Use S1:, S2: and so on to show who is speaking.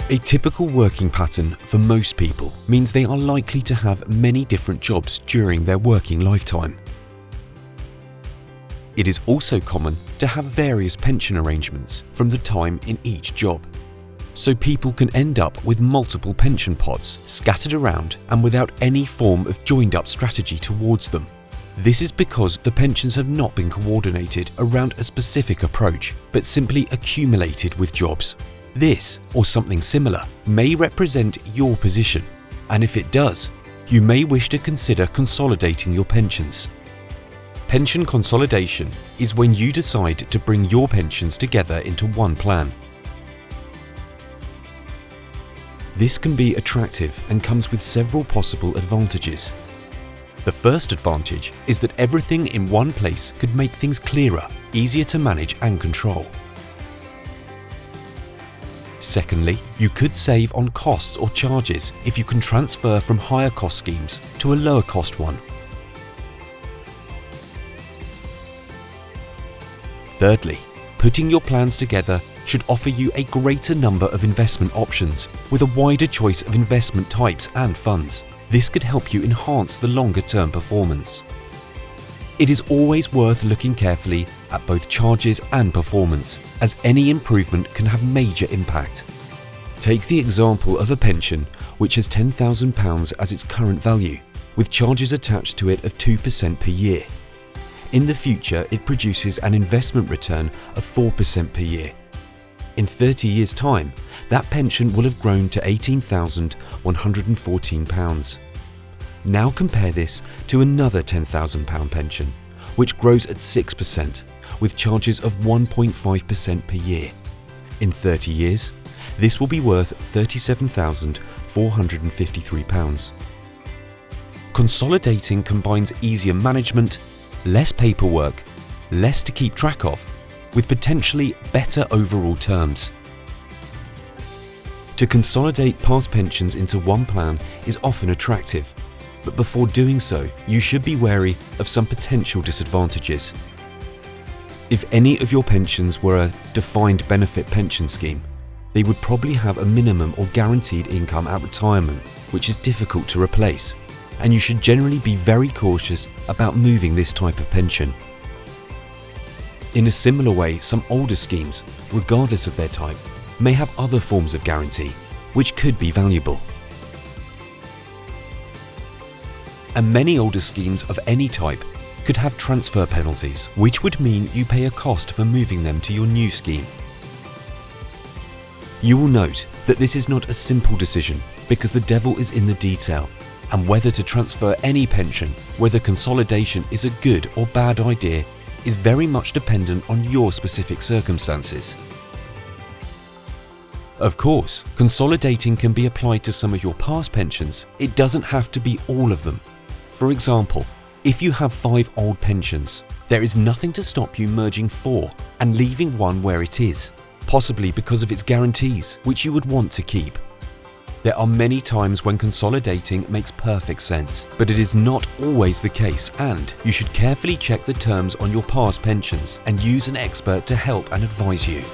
S1: A typical working pattern for most people means they are likely to have many different jobs during their working lifetime. It is also common to have various pension arrangements from the time in each job. So people can end up with multiple pension pots scattered around and without any form of joined-up strategy towards them. This is because the pensions have not been coordinated around a specific approach, but simply accumulated with jobs. This, or something similar, may represent your position, and if it does, you may wish to consider consolidating your pensions. Pension consolidation is when you decide to bring your pensions together into one plan. This can be attractive and comes with several possible advantages. The first advantage is that everything in one place could make things clearer, easier to manage and control. Secondly, you could save on costs or charges if you can transfer from higher cost schemes to a lower cost one. Thirdly, putting your plans together should offer you a greater number of investment options with a wider choice of investment types and funds. This could help you enhance the longer-term performance. It is always worth looking carefully at both charges and performance, as any improvement can have major impact. Take the example of a pension which has £10,000 as its current value, with charges attached to it of 2% per year. In the future, it produces an investment return of 4% per year. In 30 years' time, that pension will have grown to £18,114. Now compare this to another £10,000 pension, which grows at 6%, with charges of 1.5% per year. In 30 years, this will be worth £37,453. Consolidating combines easier management, less paperwork, less to keep track of, with potentially better overall terms. To consolidate past pensions into one plan is often attractive, but before doing so, you should be wary of some potential disadvantages. If any of your pensions were a defined benefit pension scheme, they would probably have a minimum or guaranteed income at retirement, which is difficult to replace, and you should generally be very cautious about moving this type of pension. In a similar way, some older schemes, regardless of their type, may have other forms of guarantee, which could be valuable. And many older schemes of any type could have transfer penalties, which would mean you pay a cost for moving them to your new scheme. You will note that this is not a simple decision because the devil is in the detail, and whether to transfer any pension, whether consolidation is a good or bad idea, is very much dependent on your specific circumstances. Of course, consolidating can be applied to some of your past pensions. It doesn't have to be all of them. For example, if you have 5 old pensions, there is nothing to stop you merging 4 and leaving one where it is, possibly because of its guarantees, which you would want to keep. There are many times when consolidating makes perfect sense, but it is not always the case, and you should carefully check the terms on your past pensions and use an expert to help and advise you.